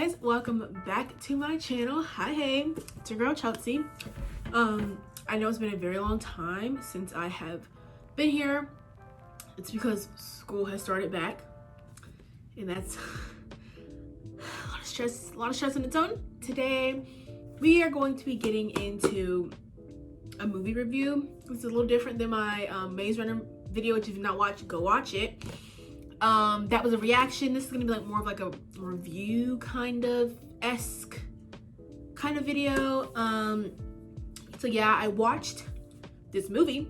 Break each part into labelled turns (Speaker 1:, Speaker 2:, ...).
Speaker 1: guys, welcome back to my channel. Hey, it's your girl Chelsea. I know it's been a very long time since I have been here. It's because school has started back, and that's a lot of stress on its own. Today we are going to be getting into a movie review. It's a little different than my Maze Runner video, which if you've not watched, go watch it. That was a reaction. This is gonna be like more of like a review kind of video. So yeah, I watched this movie,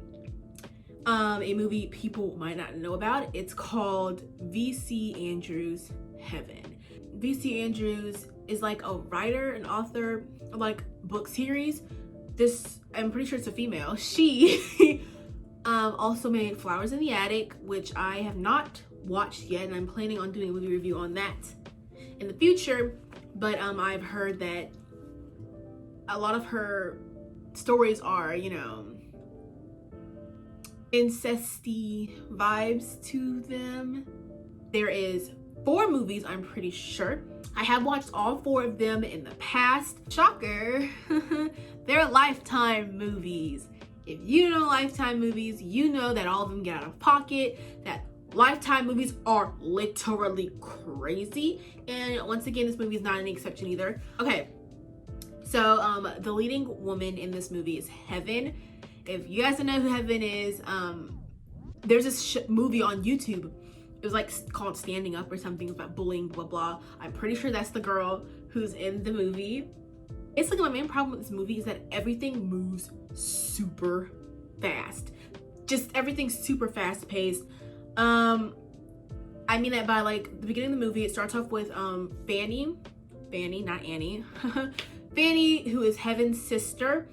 Speaker 1: a movie people might not know about. It's called V.C Andrews-Heavn. V.C Andrews is like a writer and author of like book series. This, I'm pretty sure it's a female. She also made Flowers in the Attic, which I have not watched yet, and I'm planning on doing a movie review on that in the future. But I've heard that a lot of her stories are, you know, incesty vibes to them. There is 4 movies, I'm pretty sure. I have watched all 4 of them in the past. Shocker. They're Lifetime movies. If you know Lifetime movies, you know that all of them get out of pocket, that Lifetime movies are literally crazy. And once again, this movie is not any exception either. Okay, so the leading woman in this movie is Heaven. If you guys don't know who Heaven is, there's this movie on YouTube. It was like called Standing Up or something about bullying, blah blah. I'm pretty sure that's the girl who's in the movie. It's like my main problem with this movie is that everything moves super fast. Just everything's super fast paced. I mean that by like the beginning of the movie, it starts off with Fanny, not Annie. Fanny, who is Heaven's sister.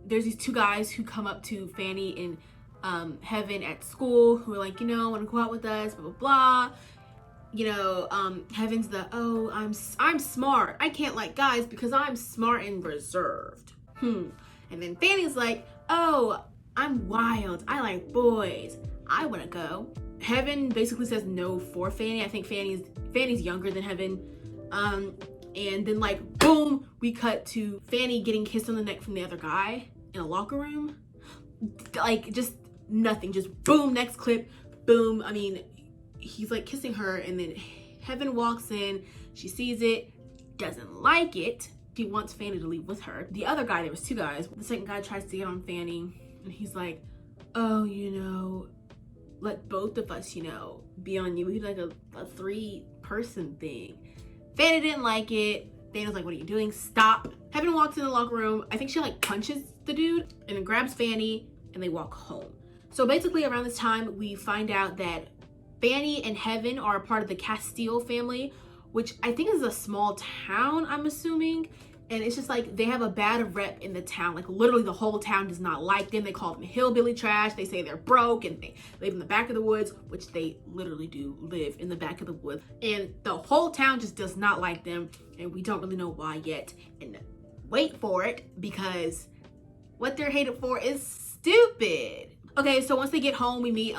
Speaker 1: There's these 2 guys who come up to Fanny and Heaven at school who are like, you know, want to go out with us, blah blah blah. You know, Heaven's the, oh, I'm smart. I can't like guys because I'm smart and reserved. And then Fanny's like, oh, I'm wild. I like boys. I want to go. Heaven basically says no for Fanny. I think Fanny's younger than Heaven. And then like boom, we cut to Fanny getting kissed on the neck from the other guy in a locker room. Like just nothing, just boom, next clip, boom. I mean, he's like kissing her, and then Heaven walks in, she sees it, doesn't like it. She wants Fanny to leave with her. The other guy, there was 2 guys. The second guy tries to get on Fanny, and he's like, oh, you know, let both of us, you know, be on you. He's like a 3-person thing. Fanny didn't like it. Fanny was like, what are you doing? Stop. Heaven walks in the locker room. I think she like punches the dude and then grabs Fanny, and they walk home. So basically around this time, we find out that Fanny and Heaven are a part of the Castile family, which I think is a small town, I'm assuming. And it's just like they have a bad rep in the town. Like literally the whole town does not like them. They call them hillbilly trash. They say they're broke and they live in the back of the woods, which they literally do live in the back of the woods. And the whole town just does not like them. And we don't really know why yet. And wait for it, because what they're hated for is stupid. Okay, so once they get home, we meet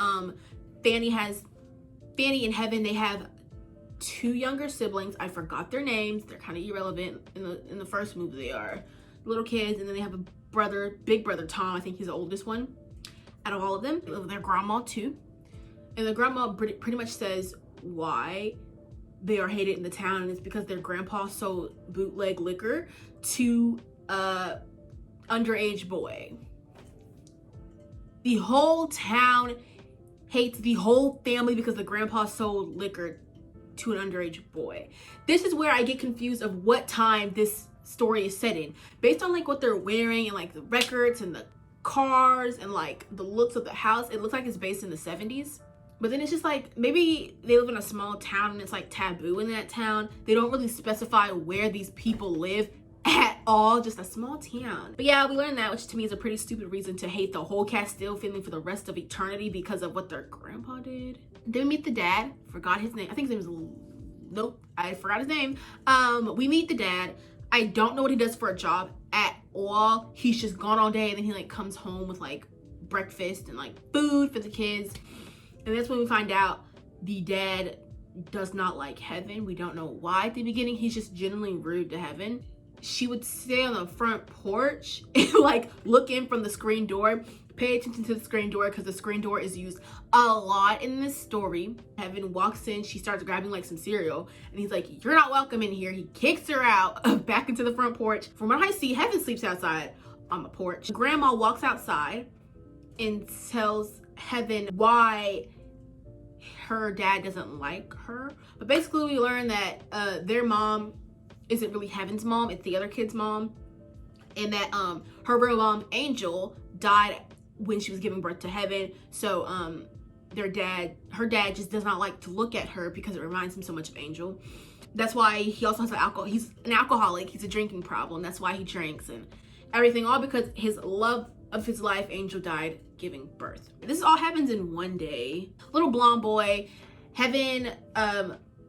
Speaker 1: Fanny and Heaven. They have 2 younger siblings. I forgot their names. They're kind of irrelevant. In the first movie they are little kids, and then they have a brother, big brother Tom. I think he's the oldest one out of all of them. They live with their grandma too, and the grandma pretty much says why they are hated in the town, and it's because their grandpa sold bootleg liquor to a underage boy. The whole town hates the whole family because the grandpa sold liquor to an underage boy. This is where I get confused of what time this story is set in. Based on like what they're wearing and like the records and the cars and like the looks of the house, it looks like it's based in the 70s. But then it's just like, maybe they live in a small town and it's like taboo in that town. They don't really specify where these people live at all, just a small town. But yeah, we learned that, which to me is a pretty stupid reason to hate the whole Castile family for the rest of eternity because of what their grandpa did. Then we meet the dad. Forgot his name. I think his name was, nope, I forgot his name. We meet the dad. I don't know what he does for a job at all. He's just gone all day, and then he like comes home with like breakfast and like food for the kids. And that's when we find out the dad does not like Heaven. We don't know why at the beginning. He's just genuinely rude to Heaven. She would stay on the front porch and like look in from the screen door. Pay attention to the screen door because the screen door is used a lot in this story. Heaven walks in, she starts grabbing like some cereal, and he's like, "You're not welcome in here." He kicks her out back into the front porch. From what I see, Heaven sleeps outside on the porch. Grandma walks outside and tells Heaven why her dad doesn't like her. But basically we learn that their mom isn't really Heaven's mom, it's the other kid's mom. And that her real mom, Angel, died when she was giving birth to Heaven. So her dad just does not like to look at her because it reminds him so much of Angel. That's why he also has he's an alcoholic, he's a drinking problem. That's why he drinks and everything, all because his love of his life, Angel, died giving birth. This all happens in one day. Little blonde boy, Heaven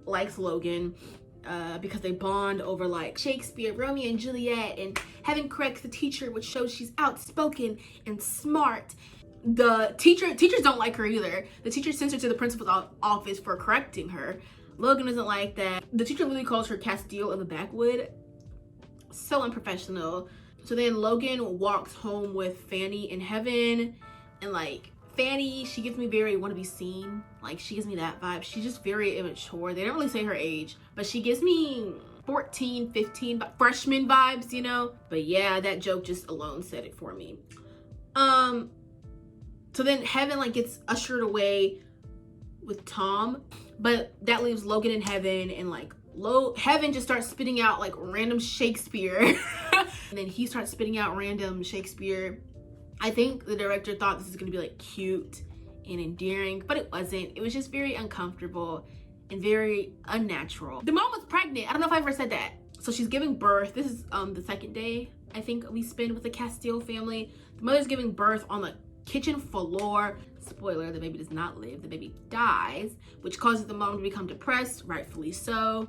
Speaker 1: likes Logan because they bond over like Shakespeare, Romeo and Juliet, and Heaven corrects the teacher, which shows she's outspoken and smart. The teachers don't like her either. The teacher sends her to the principal's office for correcting her. Logan doesn't like that. The teacher literally calls her Castile of the Backwood. So unprofessional. So then Logan walks home with Fanny and Heaven, and like Fanny, she gives me very want to be seen. Like she gives me that vibe. She's just very immature. They don't really say her age, but she gives me 14, 15 freshman vibes, you know? But yeah, that joke just alone said it for me. So then Heaven like gets ushered away with Tom, but that leaves Logan and Heaven, and like Heaven just starts spitting out like random Shakespeare. And then he starts spitting out random Shakespeare. I think the director thought this was gonna be like cute and endearing, but it wasn't. It was just very uncomfortable and very unnatural. The mom was pregnant. I don't know if I ever said that. So she's giving birth. This is the second day I think we spend with the Castile family. The mother's giving birth on the kitchen floor. Spoiler, the baby does not live. The baby dies, which causes the mom to become depressed, rightfully so.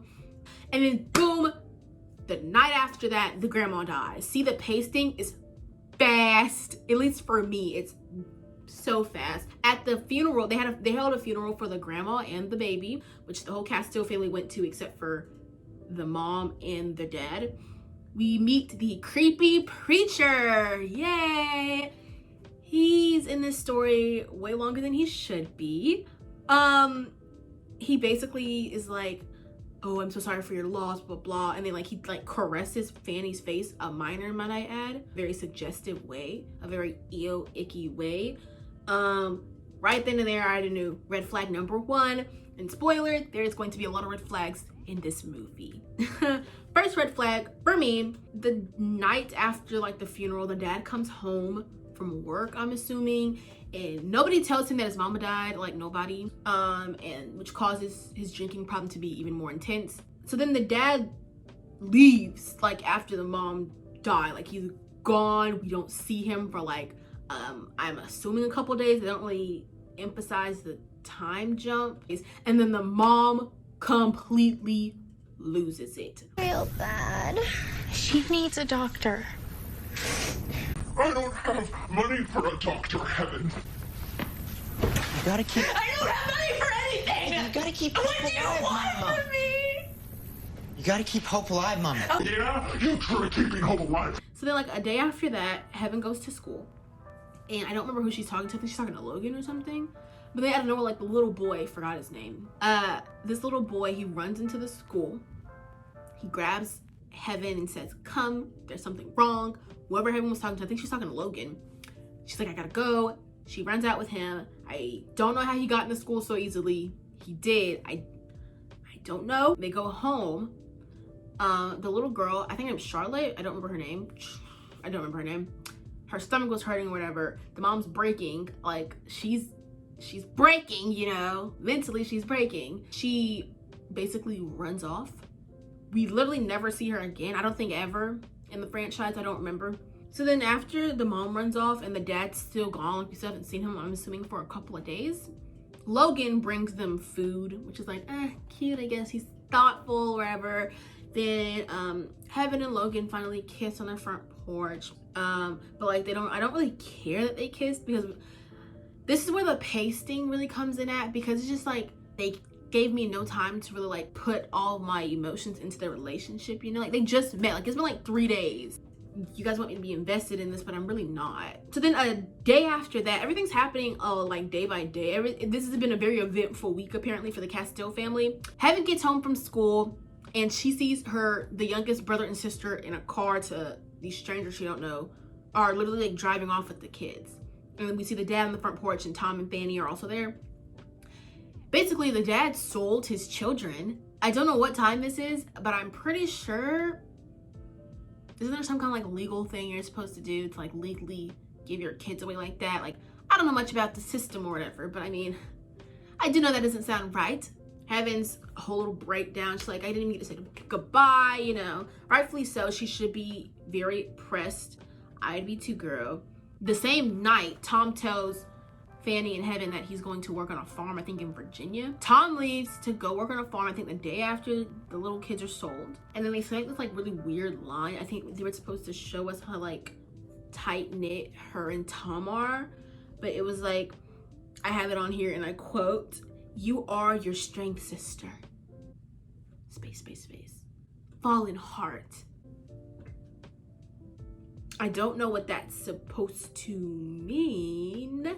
Speaker 1: And then boom, the night after that, the grandma dies. See, the pacing is fast. At least for me, it's so fast. At the funeral, they held a funeral for the grandma and the baby, which the whole Castile family went to except for the mom and the dad. We meet the creepy preacher. Yay! He's in this story way longer than he should be. He basically is like, "Oh, I'm so sorry for your loss, blah, blah." And then like he like caresses Fanny's face, a minor, might I add. Very suggestive way, a very ew, icky way. Right then and there, I already knew red flag number one. And spoiler, there's going to be a lot of red flags in this movie. First red flag for me, the night after like the funeral, the dad comes home from work, I'm assuming, and nobody tells him that his mama died, like nobody, and which causes his drinking problem to be even more intense. So then the dad leaves like after the mom died, like he's gone. We don't see him for like I'm assuming a couple days. They don't really emphasize the time jump. And then the mom completely loses it.
Speaker 2: Real bad. She needs a doctor.
Speaker 3: I don't have money for a doctor, Heaven.
Speaker 4: You gotta keep.
Speaker 1: I don't have money for anything.
Speaker 4: You gotta keep hope alive, Mama. You gotta keep hope alive, Mama.
Speaker 3: Yeah, you try keeping hope alive.
Speaker 1: So then like a day after that, Heaven goes to school. And I don't remember who she's talking to. I think she's talking to Logan or something. But then out of nowhere, like the little boy, forgot his name. This little boy, he runs into the school. He grabs Heaven and says, "Come, there's something wrong." Whoever Heaven was talking to, I think she's talking to Logan. She's like, "I gotta go." She runs out with him. I don't know how he got into school so easily. He did. I don't know. They go home. The little girl, I think her name's Charlotte. I don't remember her name. Her stomach was hurting or whatever. The mom's breaking. Like she's breaking, you know. Mentally, she's breaking. She basically runs off. We literally never see her again. I don't think ever in the franchise. I don't remember. So then after the mom runs off and the dad's still gone, like we still haven't seen him, I'm assuming, for a couple of days, Logan brings them food, which is like, cute, I guess. He's thoughtful, whatever. Then Heaven and Logan finally kiss on their front porch. But like I don't really care that they kiss, because this is where the pasting really comes in at, because it's just like gave me no time to really like put all my emotions into their relationship, you know? Like they just met, like it's been like 3 days. You guys want me to be invested in this, but I'm really not. So then a day after that, everything's happening like day by day. This has been a very eventful week apparently for the Castile family. Heaven gets home from school and she sees the youngest brother and sister in a car to these strangers she don't know are literally like driving off with the kids. And then we see the dad on the front porch and Tom and Fanny are also there. Basically, the dad sold his children. I don't know what time this is, but I'm pretty sure, isn't there some kind of like legal thing you're supposed to do to like legally give your kids away like that? Like, I don't know much about the system or whatever, but I mean, I do know that doesn't sound right. Heaven's whole little breakdown. She's like, I didn't even get to say goodbye, you know. Rightfully so, she should be very pressed. I'd be too, girl. The same night, Tom tells Fanny and Heaven that he's going to work on a farm, I think in Virginia. Tom leaves to go work on a farm, I think the day after the little kids are sold. And then they say this like really weird line. I think they were supposed to show us how like tight knit her and Tom are. But it was like, I have it on here and I quote, "You are your strength, sister. Space, space, space. Fallen heart." I don't know what that's supposed to mean,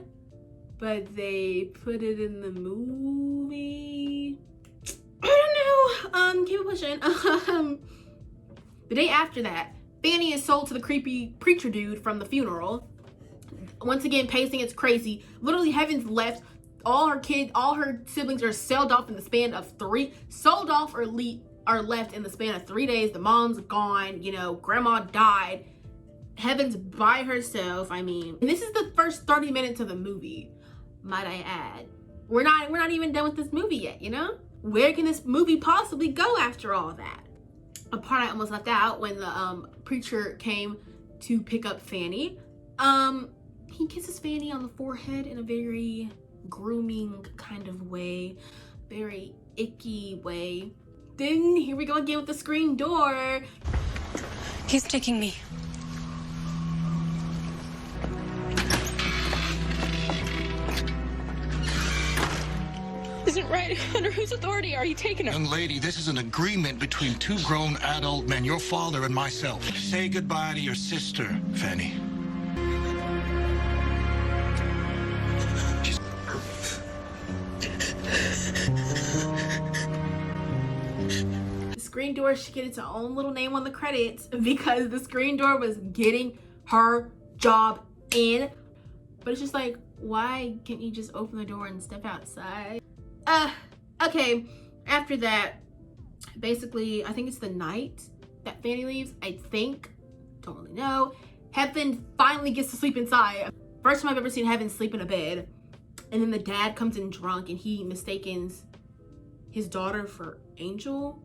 Speaker 1: but they put it in the movie. I don't know. Keep it pushing. The day after that, Fanny is sold to the creepy preacher dude from the funeral. Once again, pacing is crazy. Literally, Heaven's left. All her siblings are sold off in the span of 3. Sold off or are left in the span of 3 days. The mom's gone. You know, grandma died. Heaven's by herself. I mean, and this is the first 30 minutes of the movie, might I add. We're not even done with this movie yet, you know? Where can this movie possibly go after all that? A part I almost left out when the preacher came to pick up Fanny. He kisses Fanny on the forehead in a very grooming kind of way, very icky way. Then here we go again with the screen door.
Speaker 2: He's taking me. Isn't right. Under whose authority are you taking her?
Speaker 5: Young lady, this is an agreement between 2 grown adult men, your father and myself. Say goodbye to your sister, Fanny.
Speaker 1: The screen door should get its own little name on the credits because the screen door was getting her job in. But it's just like, why can't you just open the door and step outside? Okay, after that, basically, I think it's the night that Fanny leaves, I think. Don't really know. Heaven finally gets to sleep inside. First time I've ever seen Heaven sleep in a bed. And then the dad comes in drunk and he mistakes his daughter for Angel.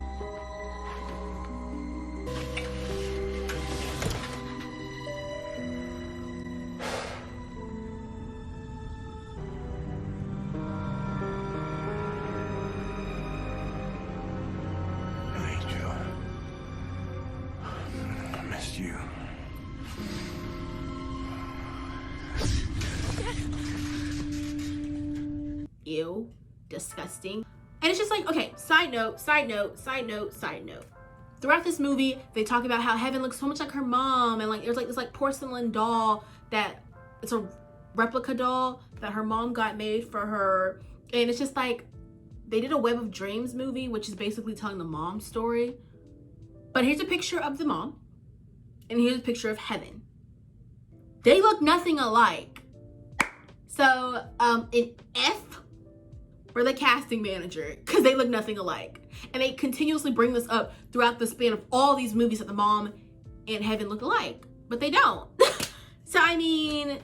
Speaker 5: Angel. I missed you.
Speaker 1: Ew, disgusting. And it's just like, okay, side note. Throughout this movie, they talk about how Heaven looks so much like her mom, and like there's like this like porcelain doll that it's a replica doll that her mom got made for her. And it's just like they did a Web of Dreams movie, which is basically telling the mom story. But here's a picture of the mom, and here's a picture of Heaven. They look nothing alike. So an F for the casting manager, because they look nothing alike. And they continuously bring this up throughout the span of all these movies that the mom and Heaven look alike, but they don't. So I mean,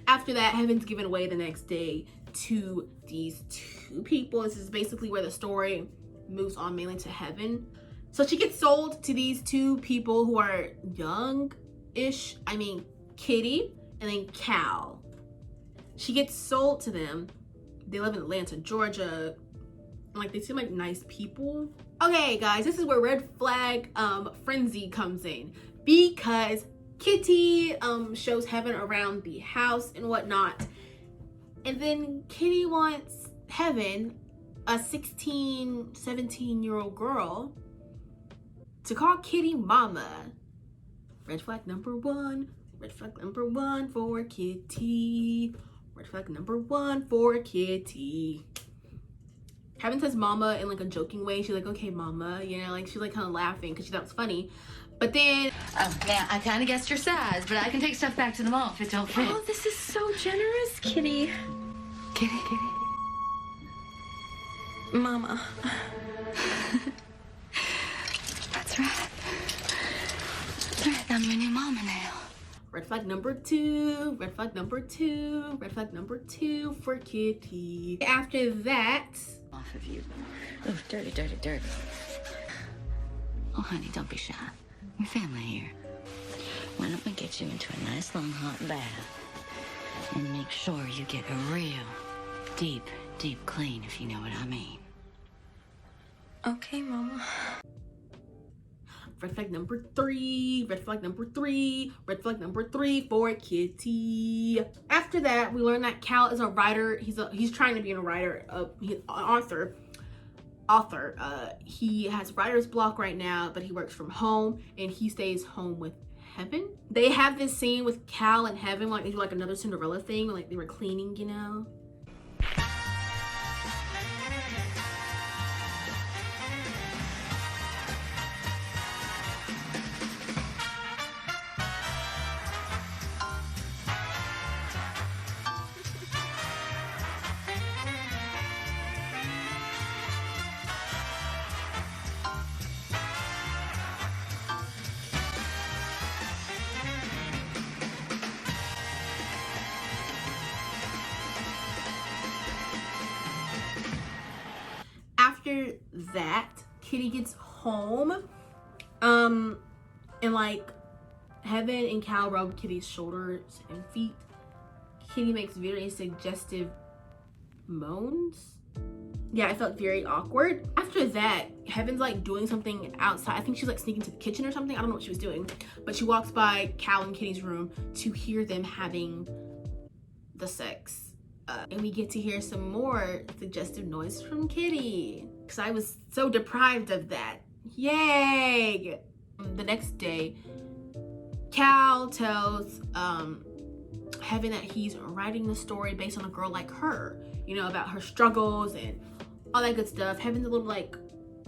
Speaker 1: after that, Heaven's given away the next day to these 2 people. This is basically where the story moves on mainly to Heaven. So she gets sold to these 2 people who are young-ish. I mean, Kitty and then Cal. She gets sold to them. They live in Atlanta, Georgia. Like, they seem like nice people. Okay, guys, this is where red flag frenzy comes in, because Kitty shows Heaven around the house and whatnot, and then Kitty wants Heaven a 16, 17-year-old girl to call Kitty mama. Red flag number one. Red flag number one for Kitty. Red flag number one for Kitty. Heaven says mama in like a joking way. She's like, okay, mama. You know, like she's like kind of laughing because she thought it was funny. But then...
Speaker 6: Oh, yeah, I kind of guessed your size, but I can take stuff back to the mall if it don't fit.
Speaker 2: Oh, this is so generous, Kitty.
Speaker 6: Kitty.
Speaker 2: Mama.
Speaker 6: That's right. That's right, I'm your new mama now.
Speaker 1: Red flag number two. Red flag number two. Red flag number two for Kitty. After that...
Speaker 6: Off of you. Oh, dirty, dirty, dirty. Oh, honey, don't be shy. We're family here. Why don't we get you into a nice long hot bath and make sure you get a real deep clean, if you know what I mean.
Speaker 2: Okay, Mama.
Speaker 1: Red flag number three. Red flag number three. Red flag number three for Kitty. After that, we learn that Cal is a writer. He's trying to be a writer. He's an author. He has writer's block right now, but he works from home and he stays home with Heaven. They have this scene with Cal and Heaven, like they do like another Cinderella thing, like they were cleaning, you know. After that, Kitty gets home, and like Heaven and Cal rub Kitty's shoulders and feet. Kitty makes very suggestive moans. Yeah, I felt very awkward. After that, Heaven's like doing something outside. I think she's like sneaking to the kitchen or something. I don't know what she was doing, but she walks by Cal and Kitty's room to hear them having the sex. And we get to hear some more suggestive noise from Kitty, because I was so deprived of that. Yay! The next day, Cal tells Heaven that he's writing the story based on a girl like her, you know, about her struggles and all that good stuff. Heaven's a little like,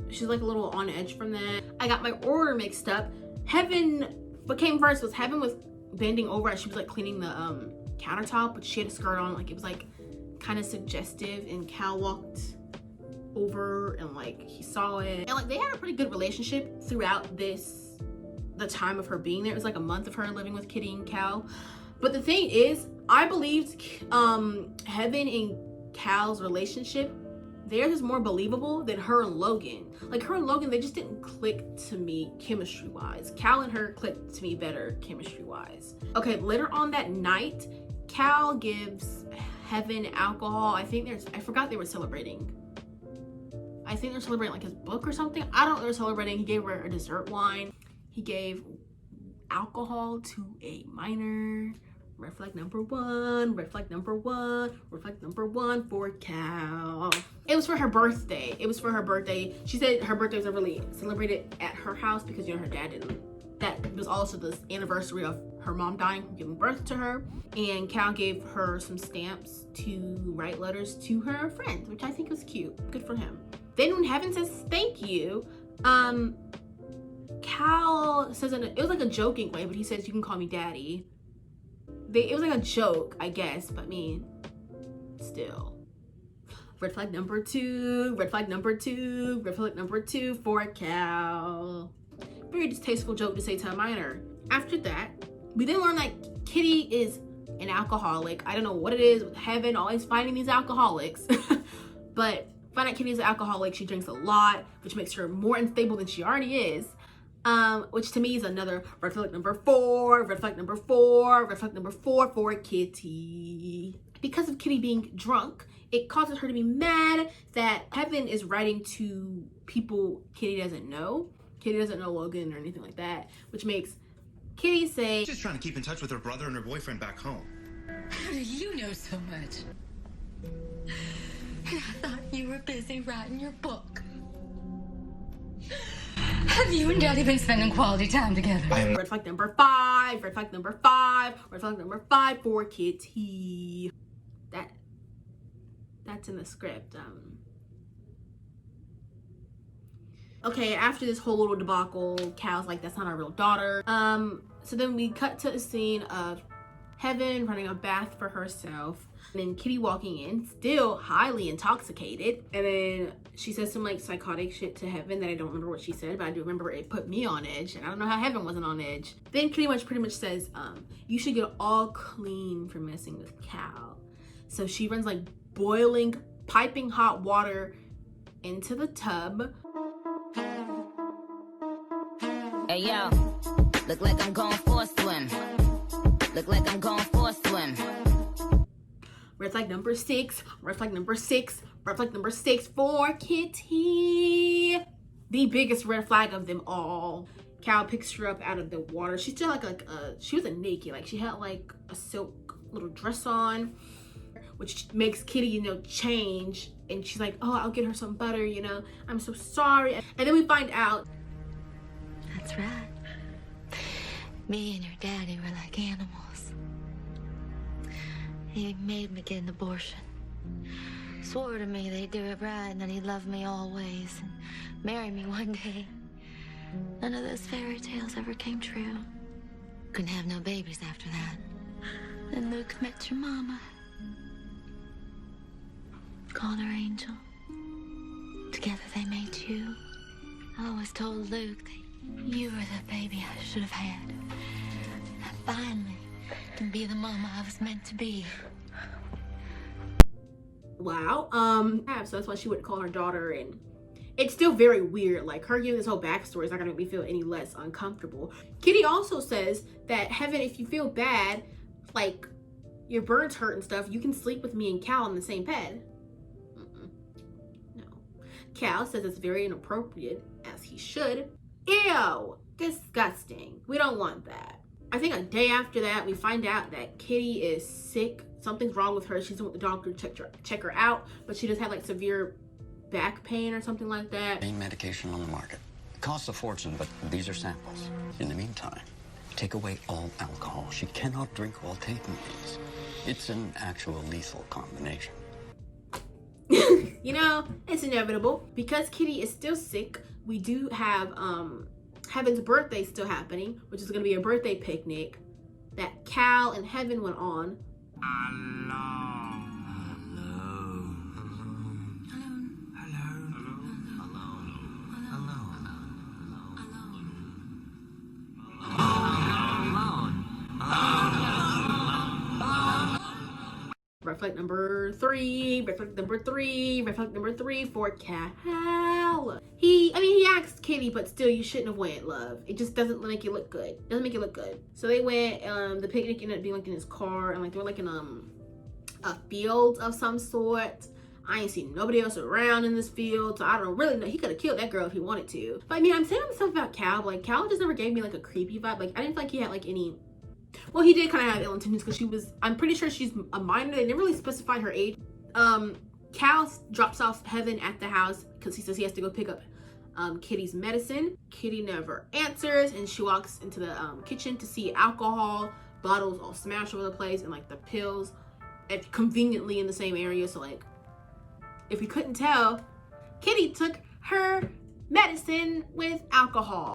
Speaker 1: she's like a little on edge from that. I got my order mixed up. What came first was Heaven was bending over as she was like cleaning the countertop, but she had a skirt on, like it was like kind of suggestive, and Cal walked over and like he saw it, and like they had a pretty good relationship throughout the time of her being there. It was like a month of her living with Kitty and Cal. But the thing is, I believed Heaven and Cal's relationship, theirs is more believable than her and Logan. Like her and Logan, they just didn't click to me chemistry wise. Cal and her clicked to me better chemistry wise. Okay, later on that night, Cal gives Heaven alcohol. I forgot they were celebrating. I think they're celebrating like his book or something. I don't know what they're celebrating. He gave her a dessert wine. He gave alcohol to a minor. Red flag number one. Red flag number one. Red flag number one for Cal. It was for her birthday. She said her birthday was never really celebrated at her house because, you know, her dad didn't. That was also the anniversary of her mom dying from giving birth to her. And Cal gave her some stamps to write letters to her friends, which I think was cute. Good for him. Then when Heaven says thank you, Cal says it was like a joking way, but he says you can call me daddy. It was like a joke, I guess, but I mean, still. Red flag number two. Red flag number two. Red flag number two for Cal. Very distasteful joke to say to a minor. After that, we then learn that Kitty is an alcoholic. I don't know what it is with Heaven always finding these alcoholics, but find out Kitty's an alcoholic. She drinks a lot, which makes her more unstable than she already is. Which to me is another red flag number four. Red flag number four. Red flag number four for Kitty. Because of Kitty being drunk, it causes her to be mad that Heaven is writing to people Kitty doesn't know. Kitty doesn't know Logan or anything like that, which makes Kitty say,
Speaker 4: Just trying to keep in touch with her brother and her boyfriend back home.
Speaker 6: How do you know so much? And I thought you were busy writing your book. Have you and Daddy been spending quality time together?
Speaker 1: Red flag number 5. Red flag number 5. Red flag number 5 for Kitty. That's in the script. Okay, after this whole little debacle, Cal's like, that's not our real daughter. So then we cut to a scene of Heaven running a bath for herself, and then Kitty walking in, still highly intoxicated, and then she says some like psychotic shit to Heaven that I don't remember what she said, but I do remember it put me on edge, and I don't know how Heaven wasn't on edge. Then Kitty pretty much says, you should get all clean for messing with Cal. So she runs like boiling, piping hot water into the tub.
Speaker 6: Hey yo, look like I'm going for a swim. Look like I'm going for a swim.
Speaker 1: Red flag number 6. Red flag number 6. Red flag number 6 for Kitty. The biggest red flag of them all. Cal picks her up out of the water. She's still she wasn't naked. Like she had like a silk little dress on, which makes Kitty, change. And she's like, oh, I'll get her some butter, I'm so sorry. And then we find out.
Speaker 6: That's right. Me and your daddy were like animals. He made me get an abortion. Swore to me they'd do it right and that he'd love me always and marry me one day. None of those fairy tales ever came true. Couldn't have no babies after that. Then Luke met your mama. Called her Angel. Together they made you. I always told Luke that you were the baby I should have had. I finally can be the mama I was meant to be.
Speaker 1: Wow. So that's why she wouldn't call her daughter, and it's still very weird. Like her giving this whole backstory is not gonna make me feel any less uncomfortable. Kitty also says that Heaven, if you feel bad, like your burns hurt and stuff, you can sleep with me and Cal in the same bed. No. Cal says it's very inappropriate, as he should. Ew, disgusting. We don't want that. I think a day after that, we find out that Kitty is sick. Something's wrong with her. She's with the doctor to check her out, but she just had like severe back pain or something like that.
Speaker 7: Main medication on the market. It costs a fortune, but these are samples. In the meantime, take away all alcohol. She cannot drink while taking these. It's an actual lethal combination.
Speaker 1: It's inevitable. Because Kitty is still sick, we do have Heaven's birthday still happening, which is going to be a birthday picnic that Cal and Heaven went on. Red flag number 3, red flag number 3, red flag number 3 for Cal. He asked Kitty, but still, you shouldn't have went, love. It just doesn't make it look good. Doesn't make it look good. So they went, the picnic ended up being like in his car, and like they were like in a field of some sort. I ain't seen nobody else around in this field, so I don't really know. He could have killed that girl if he wanted to. But I'm saying stuff about Cal, but like Cal just never gave me like a creepy vibe. Like I didn't feel like he had like any. Well, he did kind of have ill intentions because I'm pretty sure she's a minor. They never really specified her age. Cal drops off Heaven at the house because he says he has to go pick up Kitty's medicine. Kitty never answers, and she walks into the kitchen to see alcohol bottles all smashed over the place and like the pills conveniently in the same area. So like, if we couldn't tell, Kitty took her medicine with alcohol.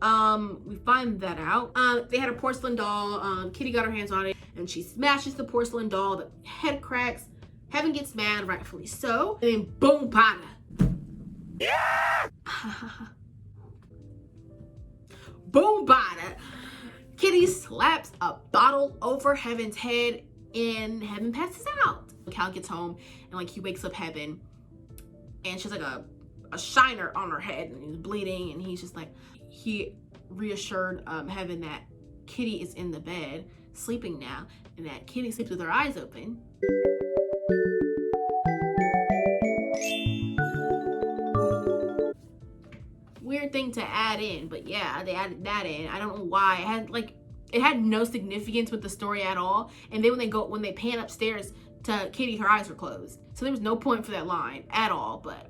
Speaker 1: We find that out. They had a porcelain doll. Kitty got her hands on it and she smashes the porcelain doll. The head cracks. Heaven gets mad, rightfully so. And then boom, bada. Yeah! Boom, bada. Kitty slaps a bottle over Heaven's head and Heaven passes out. Cal gets home and like he wakes up Heaven and she's like a shiner on her head and he's bleeding, and he's just like, he reassured Heaven that Kitty is in the bed sleeping now and that Kitty sleeps with her eyes open. Weird thing to add in, but yeah, they added that in. I don't know why. It had no significance with the story at all. And then when they pan upstairs, to Kitty, her eyes were closed. So there was no point for that line at all, but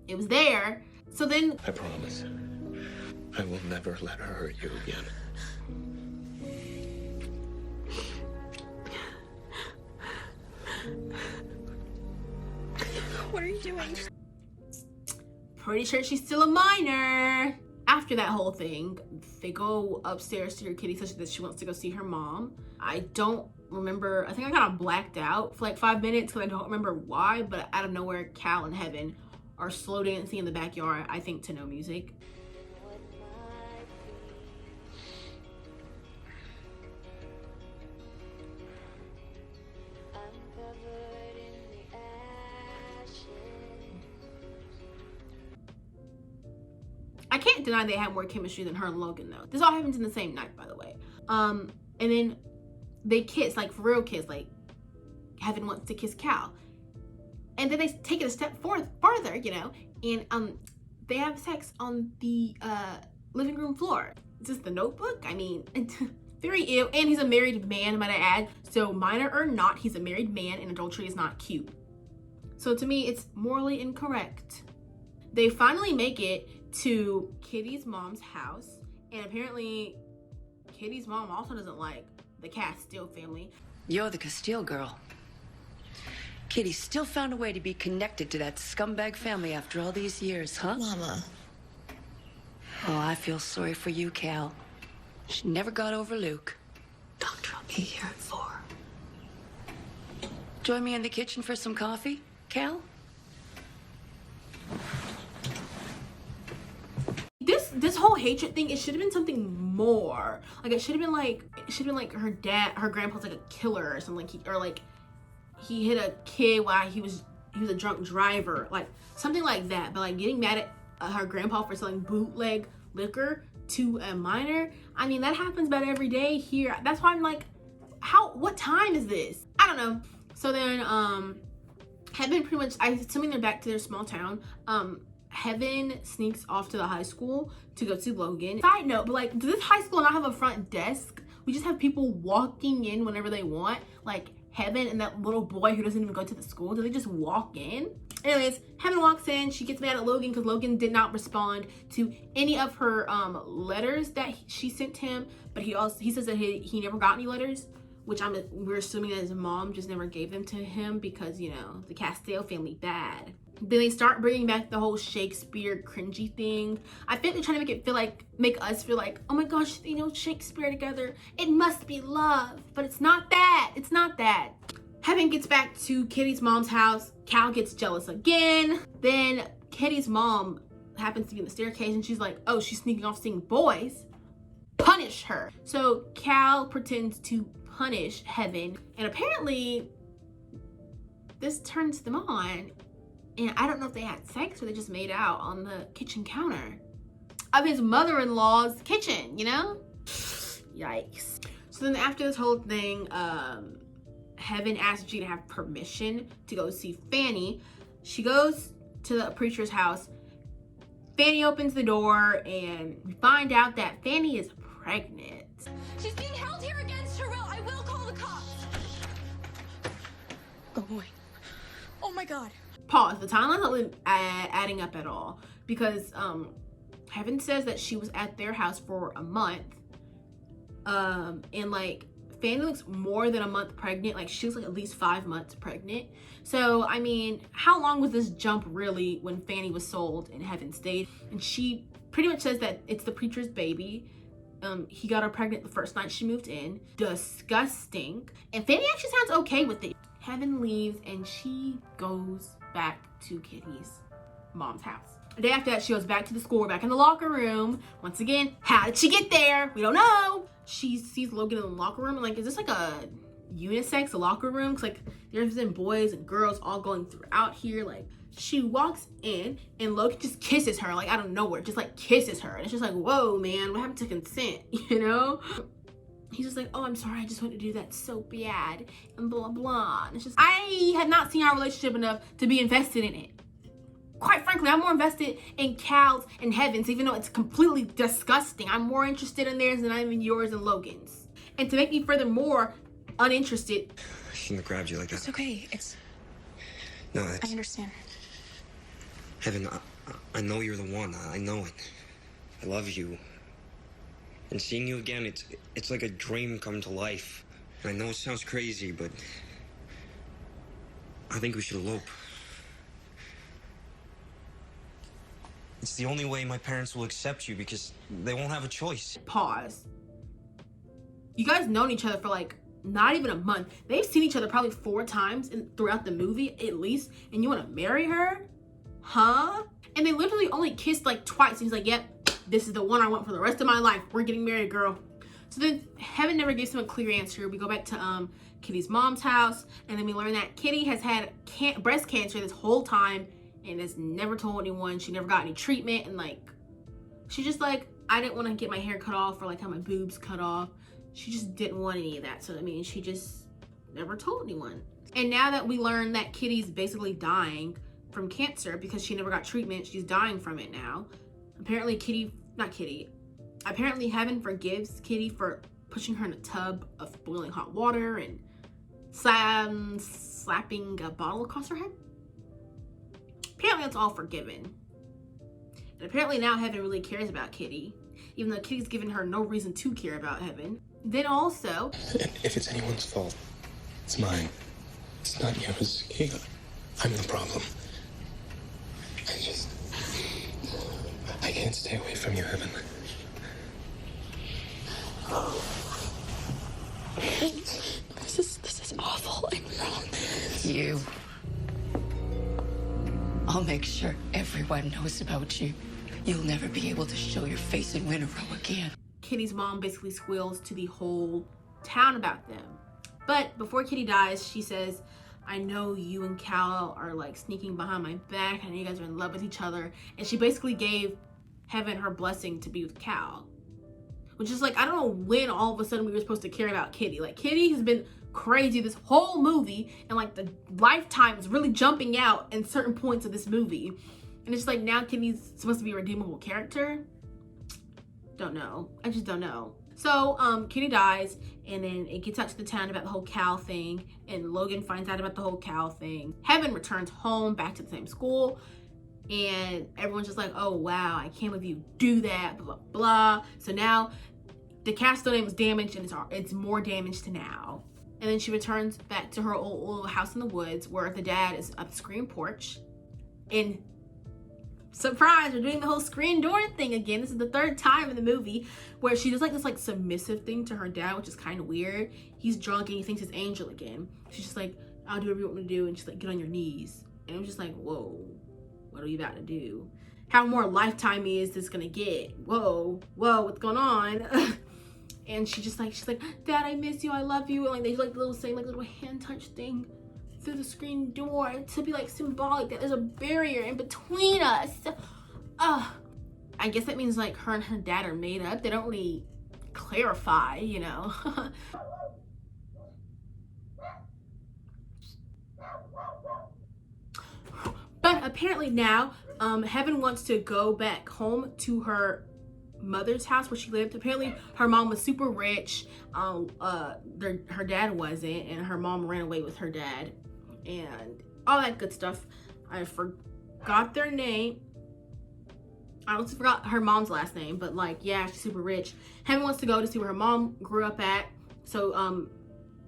Speaker 1: it was there. So then...
Speaker 8: I promise, I will never let her hurt you again.
Speaker 2: What are you doing?
Speaker 1: Pretty sure she's still a minor. After that whole thing, they go upstairs to your Kitty, such that she wants to go see her mom. I don't remember, I think I kind of blacked out for like 5 minutes because I don't remember why, but out of nowhere, Cal and Heaven are slow dancing in the backyard, I think to no music. I can't deny they have more chemistry than her and Logan though. This all happens in the same night, by the way. And then they kiss, like for real kiss, like Heaven wants to kiss Cal. And then they take it a step farther, you know, and they have sex on the living room floor. Is this The Notebook? I mean, very ew. And he's a married man, might I add. So minor or not, he's a married man and adultery is not cute. So to me, it's morally incorrect. They finally make it to Kitty's mom's house, and apparently Kitty's mom also doesn't like the Castile family.
Speaker 9: You're the Castile girl. Kitty still found a way to be connected to that scumbag family after all these years, huh?
Speaker 2: Mama.
Speaker 9: Oh, I feel sorry for you, Cal. She never got over Luke.
Speaker 2: Doctor, I'll be here at 4.
Speaker 9: Join me in the kitchen for some coffee, Cal?
Speaker 1: This whole hatred thing, it should have been something more. Like it should have been like her dad, her grandpa's like a killer or something, like he hit a kid while he was a drunk driver, like something like that. But like getting mad at her grandpa for selling bootleg liquor to a minor, I mean that happens about every day here. That's why I'm like, what time is this? I don't know. So then Heaven pretty much, I'm assuming they're back to their small town. Heaven sneaks off to the high school to go see Logan. Side note, but like, does this high school not have a front desk? We just have people walking in whenever they want. Like Heaven and that little boy who doesn't even go to the school, do they just walk in? Anyways, Heaven walks in, she gets mad at Logan because Logan did not respond to any of her letters that she sent him, but he says that he never got any letters, which we're assuming that his mom just never gave them to him because, you know, the Castile family bad. Then they start bringing back the whole Shakespeare cringy thing. I think they're trying to make us feel like, oh my gosh, you know, Shakespeare together, it must be love, but it's not that. It's not that. Heaven gets back to Kitty's mom's house. Cal gets jealous again. Then Kitty's mom happens to be in the staircase and she's like, oh, she's sneaking off seeing boys. Punish her. So Cal pretends to punish Heaven, and apparently this turns them on. And I don't know if they had sex or they just made out on the kitchen counter of his mother-in-law's kitchen, you know? Yikes. So then after this whole thing, Heaven asks G to have permission to go see Fanny. She goes to the preacher's house. Fanny opens the door and we find out that Fanny is pregnant.
Speaker 2: She's being held here against her will. I will call the cops. Oh boy. Oh my God.
Speaker 1: Pause. The timeline's not really adding up at all because Heaven says that she was at their house for a month, and like Fanny looks more than a month pregnant. Like she was like at least 5 months pregnant. So I mean, how long was this jump really when Fanny was sold and Heaven stayed? And she pretty much says that it's the preacher's baby. He got her pregnant the first night she moved in. Disgusting. And Fanny actually sounds okay with it. Heaven leaves and she goes back to Kitty's mom's house. The day after that, she goes back to the school. We're back in the locker room. Once again, how did she get there? We don't know. She sees Logan in the locker room and like, is this like a unisex locker room? Cause like there's been boys and girls all going throughout here. Like she walks in and Logan just kisses her like out of nowhere, just like kisses her. And it's just like, whoa, man, what happened to consent? You know? He's just like, oh, I'm sorry, I just wanted to do that so bad, and blah, blah. And it's just, I have not seen our relationship enough to be invested in it. Quite frankly, I'm more invested in Cal's and Heaven's, even though it's completely disgusting. I'm more interested in theirs than I'm in yours and Logan's. And to make me furthermore uninterested.
Speaker 4: I shouldn't have grabbed you like that.
Speaker 2: It's okay.
Speaker 4: No,
Speaker 2: I understand.
Speaker 4: Heaven, I know you're the one. I know it. I love you. And seeing you again, it's like a dream come to life. And I know it sounds crazy, but I think we should elope. It's the only way my parents will accept you because they won't have a choice.
Speaker 1: Pause. You guys known each other for like not even a month. They've seen each other probably 4 times throughout the movie at least, and you want to marry her? Huh? And they literally only kissed like twice. And he's like, yep, this is the one I want for the rest of my life. We're getting married, girl. So then Heaven never gives him a clear answer. We go back to Kitty's mom's house, and then we learn that Kitty has had breast cancer this whole time and has never told anyone. She never got any treatment, and like she's just like, I didn't want to get my hair cut off or like have my boobs cut off. She just didn't want any of that. So I mean, she just never told anyone. And now that we learn that Kitty's basically dying from cancer because she never got treatment, she's dying from it now. Apparently apparently Heaven forgives Kitty for pushing her in a tub of boiling hot water and slapping a bottle across her head. Apparently that's all forgiven. And apparently now Heaven really cares about Kitty, even though Kitty's given her no reason to care about Heaven. Then also,
Speaker 8: if it's anyone's fault, it's mine. It's not yours. I'm the problem. I can't stay away from you, Heaven.
Speaker 2: This is awful and wrong.
Speaker 9: You. I'll make sure everyone knows about you. You'll never be able to show your face in Winter Row again.
Speaker 1: Kitty's mom basically squeals to the whole town about them. But before Kitty dies, she says, I know you and Cal are like sneaking behind my back. I know you guys are in love with each other. And she basically gave Heaven her blessing to be with Cal. Which is like, I don't know when all of a sudden we were supposed to care about Kitty. Like, Kitty has been crazy this whole movie, and like the Lifetime is really jumping out in certain points of this movie. And it's like, now Kitty's supposed to be a redeemable character. Don't know. I just don't know. So Kitty dies, and then it gets out to the town about the whole Cal thing, and Logan finds out about the whole Cal thing. Heaven returns home back to the same school, and everyone's just like, oh wow, I can't believe you do that, blah blah blah. So now the castle name was damaged, and it's more damaged now. And then she returns back to her old house in the woods where the dad is up the screen porch, and surprise, we're doing the whole screen door thing again. This is the 3rd time in the movie where she does like this like submissive thing to her dad, which is kind of weird. He's drunk and he thinks it's Angel again. She's just like, I'll do whatever you want me to do, and she's like, get on your knees. And I'm just like, whoa, what are you about to do? How more Lifetime-y is this gonna get? Whoa, what's going on? And she's like, Dad, I miss you, I love you. And like they do like the little same like little hand touch thing through the screen door to be like symbolic that there's a barrier in between us. I guess that means like her and her dad are made up. They don't really clarify, you know. But apparently now Heaven wants to go back home to her mother's house where she lived. Apparently her mom was super rich, her dad wasn't, and her mom ran away with her dad and all that good stuff. I forgot their name. I also forgot her mom's last name, but like, yeah, she's super rich. Heaven wants to go to see where her mom grew up at, so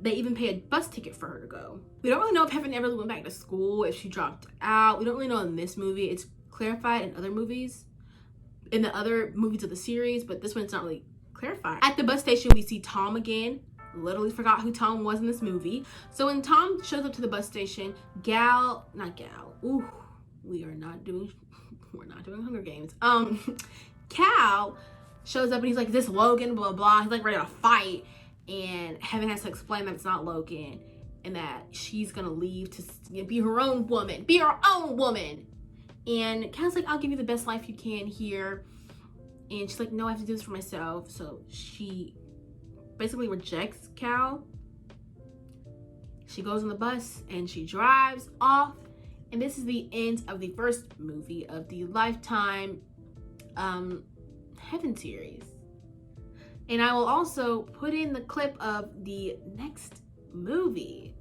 Speaker 1: they even pay a bus ticket for her to go. We don't really know if Heaven ever went back to school, if she dropped out. We don't really know in this movie. It's clarified in other movies, in the other movies of the series, but this one's not really clarified. At the bus station, we see Tom again. Literally forgot who Tom was in this movie. So when Tom shows up to the bus station, we're not doing Hunger Games. Cal shows up and he's like, is this Logan? Blah, blah. He's like ready to fight. And Heaven has to explain that it's not Logan and that she's gonna leave to be her own woman. Be her own woman. And Cal's like, I'll give you the best life you can here. And she's like, no, I have to do this for myself. So she basically rejects Cal. She goes on the bus and she drives off. And this is the end of the first movie of the Lifetime Heaven series. And I will also put in the clip of the next movie.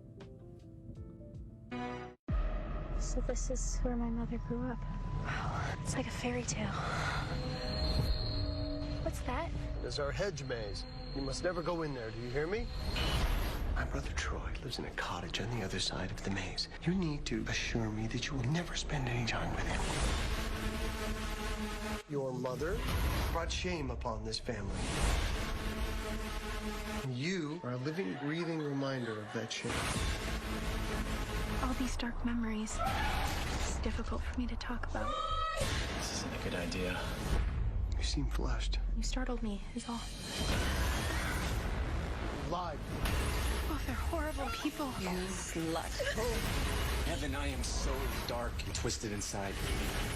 Speaker 2: So this is where my mother grew up. Wow, it's like a fairy tale. What's that?
Speaker 10: There's our hedge maze. You must never go in there, do you hear me? My brother Troy lives in a cottage on the other side of the maze. You need to assure me that you will never spend any time with him. Your mother brought shame upon this family. You are a living, breathing reminder of that shame.
Speaker 2: All these dark memories. It's difficult for me to talk about.
Speaker 8: This isn't a good idea.
Speaker 10: You seem flushed.
Speaker 2: You startled me, is all.
Speaker 10: Lied.
Speaker 2: Oh, they're horrible people.
Speaker 6: You slut.
Speaker 8: Heaven, I am so dark and twisted inside.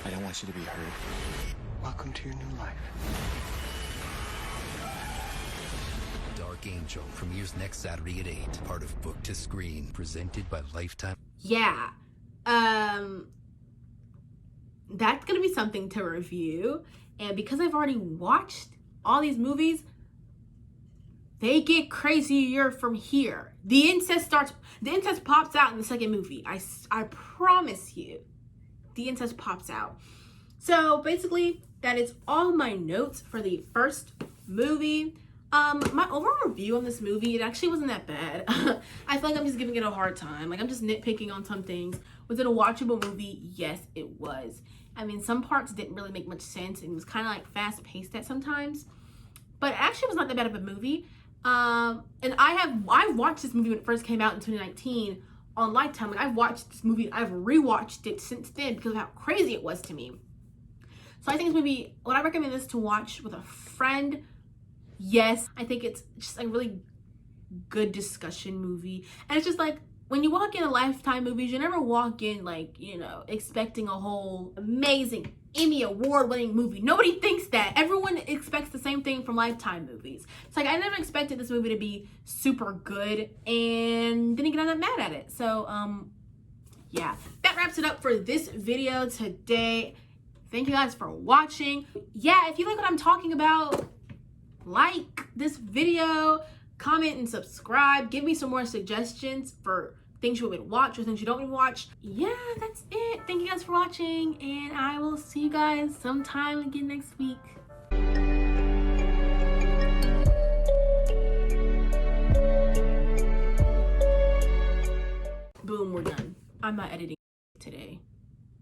Speaker 8: I don't want you to be hurt.
Speaker 10: Welcome to your new life.
Speaker 11: Dark Angel premieres next Saturday at 8. Part of Book to Screen, presented by Lifetime.
Speaker 1: Yeah. That's gonna be something to review. And because I've already watched all these movies, they get crazier from here. The incest pops out in the second movie. I promise you. The incest pops out. So basically, that is all my notes for the first movie. My overall review on this movie, it actually wasn't that bad. I feel like I'm just giving it a hard time. Like, I'm just nitpicking on some things. Was it a watchable movie? Yes, it was. I mean, some parts didn't really make much sense, and it was kind of like fast-paced at sometimes. But it actually was not that bad of a movie. And I've watched this movie when it first came out in 2019 on Lifetime. Like, I've watched this movie, I've rewatched it since then because of how crazy it was to me. So I think this movie, would I recommend this to watch with a friend? Yes. I think it's just a really good discussion movie. And it's just like, when you walk into Lifetime movies, you never walk in like, you know, expecting a whole amazing Emmy award-winning movie. Nobody thinks that. Everyone expects the same thing from Lifetime movies. It's like, I never expected this movie to be super good and didn't get that mad at it. So, yeah. That wraps it up for this video today. Thank you guys for watching. Yeah, if you like what I'm talking about, like this video, comment and subscribe. Give me some more suggestions for things you want me to watch or things you don't want me to watch. Yeah, that's it. Thank you guys for watching, and I will see you guys sometime again next week. Boom, we're done. I'm not editing today.